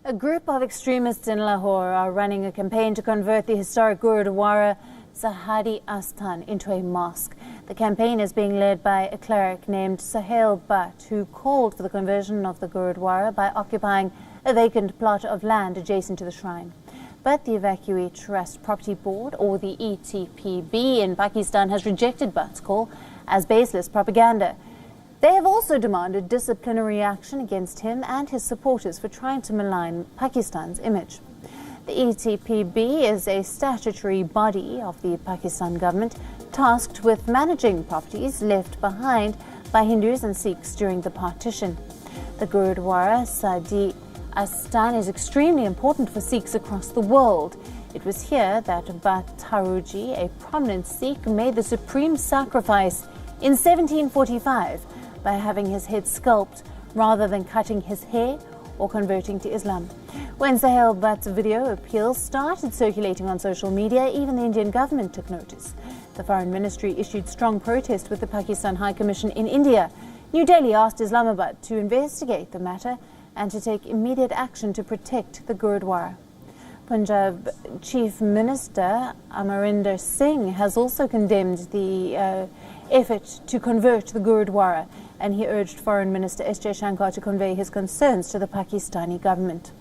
A group of extremists in Lahore are running a campaign to convert the historic Gurdwara Sri Shahidi Asthan into a mosque. The campaign is being led by a cleric named Sahil Bhatt, who called for the conversion of the Gurdwara by occupying a vacant plot of land adjacent to the shrine. But the Evacuee Trust Property Board, or the ETPB in Pakistan, has rejected Bhatt's call as baseless propaganda. They have also demanded disciplinary action against him and his supporters for trying to malign Pakistan's image. The ETPB is a statutory body of the Pakistan government tasked with managing properties left behind by Hindus and Sikhs during the partition. The Gurdwara Shahidi Asthan is extremely important for Sikhs across the world. It was here that Bhatt Tharuji, a prominent Sikh, made the supreme sacrifice in 1745 by having his head sculpted rather than cutting his hair or converting to Islam. When Sahil Bhatt's video appeal started circulating on social media, even the Indian government took notice. The Foreign Ministry issued strong protest with the Pakistan High Commission in India. New Delhi asked Islamabad to investigate the matter and to take immediate action to protect the Gurdwara. Punjab Chief Minister Amarinder Singh has also condemned the effort to convert the Gurdwara, and he urged Foreign Minister S. Shankar to convey his concerns to the Pakistani government.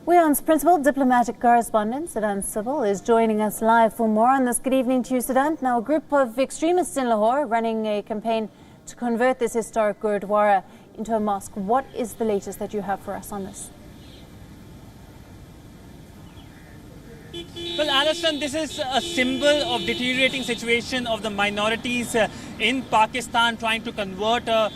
WION's principal diplomatic correspondent, Sudan Civil, is joining us live for more on this. Good evening to you, Sudan. Now, a group of extremists in Lahore running a campaign to convert this historic Gurdwara into a mosque. What is the latest that you have for us on this? Well, Alison, this is a symbol of deteriorating situation of the minorities in Pakistan trying to convert a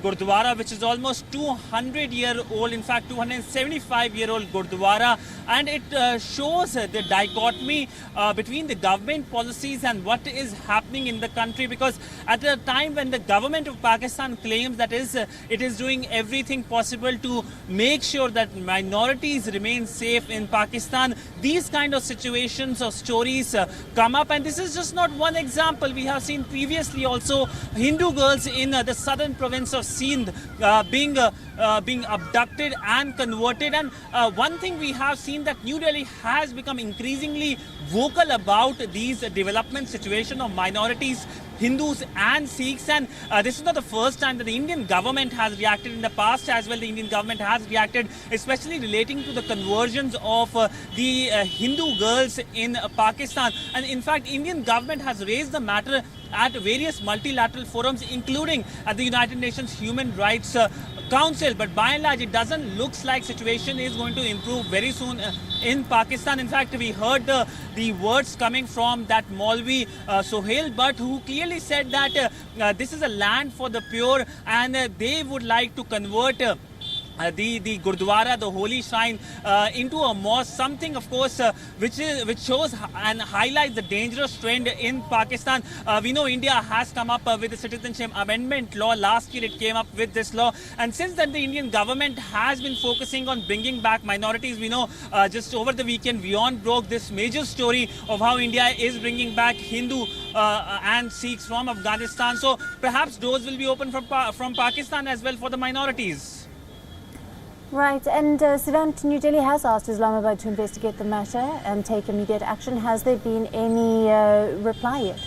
Gurdwara which is almost 200-year-old, in fact 275-year-old Gurdwara, and it shows the dichotomy between the government policies and what is happening in the country, because at a time when the government of Pakistan claims that it is doing everything possible to make sure that minorities remain safe in Pakistan, these kind of situations or stories come up, and this is just not one example. We have seen previously also Hindu girls in the southern province of Sindh being abducted and converted. And one thing we have seen that New Delhi has become increasingly vocal about these development situation of minorities, Hindus and Sikhs, and this is not the first time that the Indian government has reacted. In the past as well, the Indian government has reacted, especially relating to the conversions of the Hindu girls in Pakistan. And in fact, Indian government has raised the matter at various multilateral forums, including at the United Nations Human Rights Council. But by and large, it doesn't look like situation is going to improve very soon in Pakistan. In fact, we heard the words coming from that Maulvi Sohail Bhatt, who clearly said that this is a land for the pure, and they would like to convert the Gurdwara, the holy shrine, into a mosque, something of course which shows and highlights the dangerous trend in Pakistan. We know India has come up with the citizenship amendment law. Last year it came up with this law, and since then the Indian government has been focusing on bringing back minorities. We know just over the weekend WION broke this major story of how India is bringing back Hindu and Sikhs from Afghanistan. So perhaps doors will be open from Pakistan as well for the minorities. Right, and Sudan, New Delhi has asked Islamabad to investigate the matter and take immediate action. Has there been any reply yet?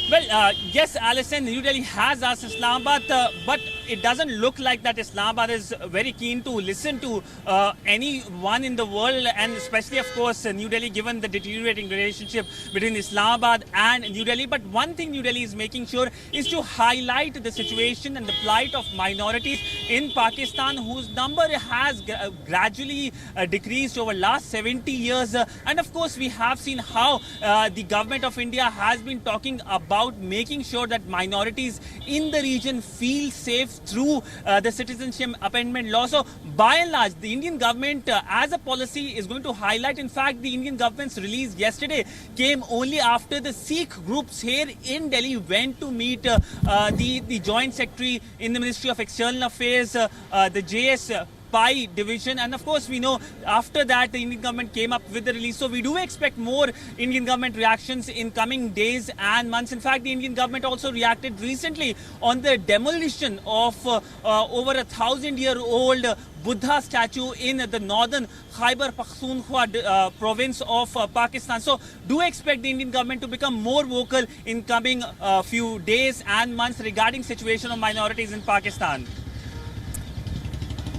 Well, yes, Alison, New Delhi has asked Islamabad, but it doesn't look like that Islamabad is very keen to listen to anyone in the world, and especially, of course, New Delhi, given the deteriorating relationship between Islamabad and New Delhi. But one thing New Delhi is making sure is to highlight the situation and the plight of minorities in Pakistan, whose number has gradually decreased over last 70 years. And of course, we have seen how the government of India has been talking about making sure that minorities in the region feel safe through the citizenship amendment law. So by and large, the Indian government as a policy is going to highlight. In fact, the Indian government's release yesterday came only after the Sikh groups here in Delhi went to meet the Joint Secretary in the Ministry of External Affairs, the JS spy division. And of course, we know after that the Indian government came up with the release. So we do expect more Indian government reactions in coming days and months. In fact, the Indian government also reacted recently on the demolition of over 1,000-year-old Buddha statue in the northern Khyber Pakhtunkhwa province of Pakistan. So do expect the Indian government to become more vocal in coming few days and months regarding situation of minorities in Pakistan.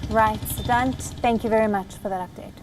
Right, Siddhant, thank you very much for that update.